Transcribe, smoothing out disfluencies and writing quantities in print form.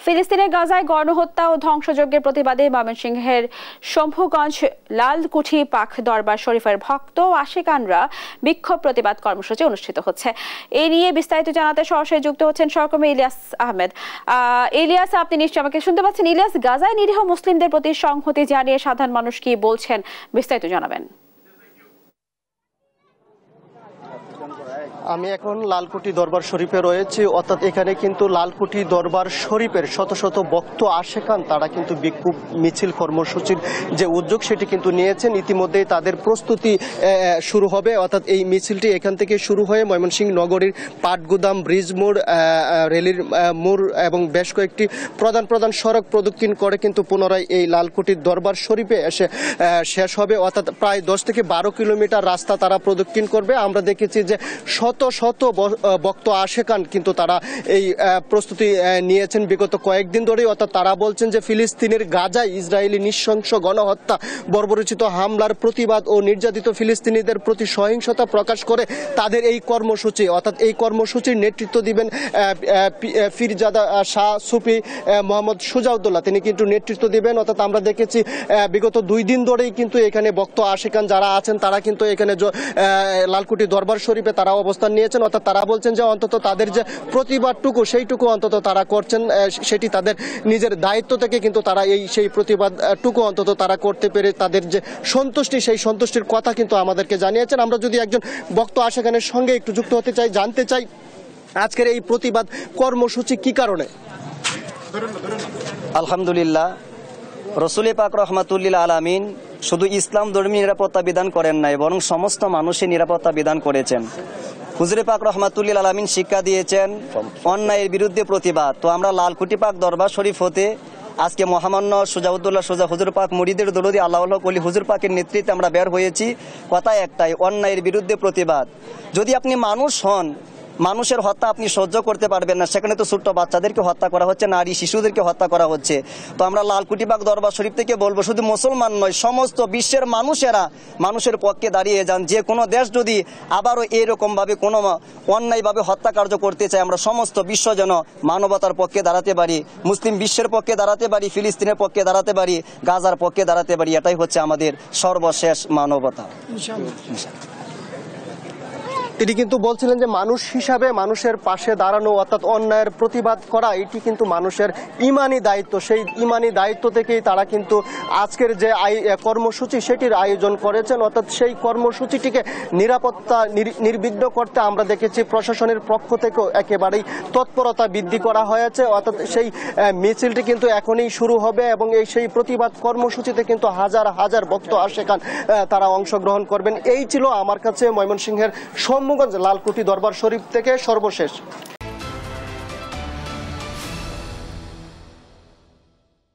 ফিলিস্তিনের গাজায় গণহত্যা ও ধ্বংসযজ্ঞের প্রতিবাদে ময়মনসিংহের শম্ভুগঞ্জ লালকুঠি পাক দরবার শরীফের ভক্ত ও আশিকানরা বিক্ষোভ প্রতিবাদ কর্মসূচি অনুষ্ঠিত হচ্ছে। এ নিয়ে বিস্তারিত জানাতে সরাসরি যুক্ত হচ্ছেন সহকর্মী ইলিয়াস আহমেদ। ইলিয়াস, আপনি নিশ্চয়ই আমাকে শুনতে পাচ্ছেন। ইলিয়াস, গাজায় নিরীহ মুসলিমদের প্রতি সংহতি জানিয়ে সাধারণ মানুষ কি বলছেন, বিস্তারিত জানাবেন। আমি এখন লালকুঠি দরবার শরীফে রয়েছি, অর্থাৎ এখানে কিন্তু লালকুঠি দরবার শরীফের শত শত ভক্ত আশেকান তারা কিন্তু বিক্ষোভ মিছিল কর্মসূচির যে উদ্যোগ সেটি কিন্তু নিয়েছেন। ইতিমধ্যেই তাদের প্রস্তুতি শুরু হবে, অর্থাৎ এই মিছিলটি এখান থেকে শুরু হয়ে ময়মনসিংহ নগরীর পাটগুদাম, ব্রিজ মোড়, রেলির মোড় এবং বেশ কয়েকটি প্রধান সড়ক প্রদক্ষিণ করে কিন্তু পুনরায় এই লালকুঠির দরবার শরীফে এসে শেষ হবে। অর্থাৎ প্রায় 10 থেকে 12 কিলোমিটার রাস্তা তারা প্রদক্ষিণ করবে। আমরা দেখেছি যে শত ভক্ত আশেকান কিন্তু তারা এই প্রস্তুতি নিয়েছেন বিগত কয়েকদিন ধরেই। অর্থাৎ তারা বলছেন যে ফিলিস্তিনের গাজায় ইসরায়েলি নৃশংস গণহত্যা, বর্বরোচিত হামলার প্রতিবাদ ও নির্যাতিত ফিলিস্তিনিদের প্রতি সহিংসতা প্রকাশ করে তাদের এই কর্মসূচি। অর্থাৎ এই কর্মসূচির নেতৃত্ব দিবেন ফিরজাদা শাহ সুফি মোহাম্মদ সুজাউদ্দৌলা, তিনি কিন্তু নেতৃত্ব দিবেন। অর্থাৎ আমরা দেখেছি বিগত 2 দিন ধরেই কিন্তু এখানে ভক্ত আশেকান যারা আছেন তারা কিন্তু এখানে লালকুঠি দরবার শরীফে তারা অবস্থান নিয়েছেন। অর্থাৎ তারা বলছেন যে অন্তত তাদের যে প্রতিবাদটুকু সেইটুকু অন্তত তারা করছেন, সেটি তাদের নিজের দায়িত্ব থেকে কিন্তু তারা সেই প্রতিবাদটুকু অন্তত তারা করতে পেরে তাদের যে সন্তুষ্টি, সেই সন্তুষ্টির কথা কিন্তু আমাদেরকে জানিয়েছেন। আমরা যদি একজন ভক্ত আশেকানের সঙ্গে একটু যুক্ত হতে চাই, জানতে চাই আজকের এই প্রতিবাদ কর্মসূচি কি কারণে। আলহামদুলিল্লাহ, রসুল পাক রহমাতুল্লিল আলামিন শুধু ইসলাম ধর্মীয় নিরাপত্তা বিধান করেন নাই, বরং সমস্ত মানুষের নিরাপত্তা বিধান করেছেন। হুজুরে পাক রহমাতুল্লিল আলামিন শিক্ষা দিয়েছেন অন্যায়ের বিরুদ্ধে প্রতিবাদ। তো আমরা লালকুঠি পাক দরবার শরীফ হতে আজকে মহামান্য সুজাউদ্দৌলা সুজা হুজুর পাক মুরিদের দরদি আল্লাহ কলি হুজুর পাকের নেতৃত্বে আমরা বের হয়েছি। কথা একটাই, অন্যায়ের বিরুদ্ধে প্রতিবাদ। যদি আপনি মানুষ হন, মানুষের হত্যা আপনি সহ্য করতে পারবেন না, সেখানে তো ছোট্ট বাচ্চাদেরকে হত্যা করা হচ্ছে, নারী শিশুদেরকে হত্যা করা হচ্ছে। তো আমরা লালকুঠি পাক দরবার শরীফ থেকে বলবো, শুধু মুসলমান নয়, সমস্ত বিশ্বের মানুষেরা মানুষের পক্ষে দাঁড়িয়ে যান। যে কোনো দেশ যদি আবারও এরকমভাবে কোনো অন্যায়ভাবে হত্যাকার্য করতে চায়, আমরা সমস্ত বিশ্ব যেন মানবতার পক্ষে দাঁড়াতে পারি, মুসলিম বিশ্বের পক্ষে দাঁড়াতে পারি, ফিলিস্তিনের পক্ষে দাঁড়াতে পারি, গাজার পক্ষে দাঁড়াতে পারি। এটাই হচ্ছে আমাদের সর্বশেষ মানবতা। তিনি কিন্তু বলছিলেন যে মানুষ হিসাবে মানুষের পাশে দাঁড়ানো, অর্থাৎ অন্যায়ের প্রতিবাদ করা, এটি কিন্তু মানুষের ইমানি দায়িত্ব। সেই ইমানি দায়িত্ব থেকেই তারা কিন্তু আজকের যে কর্মসূচি সেটির আয়োজন করেছেন। অর্থাৎ সেই কর্মসূচিটিকে নিরাপত্তা নির্বিঘ্ন করতে আমরা দেখেছি প্রশাসনের পক্ষ থেকেও একেবারেই তৎপরতা বৃদ্ধি করা হয়েছে। অর্থাৎ সেই মিছিলটি কিন্তু এখনই শুরু হবে এবং সেই প্রতিবাদ কর্মসূচিতে কিন্তু হাজার হাজার ভক্ত আশেকান তারা অংশগ্রহণ করবেন। এই ছিল আমার কাছে ময়মনসিংহের শম্ভুগঞ্জ লালকুঠি দরবার শরীফ থেকে সর্বশেষ।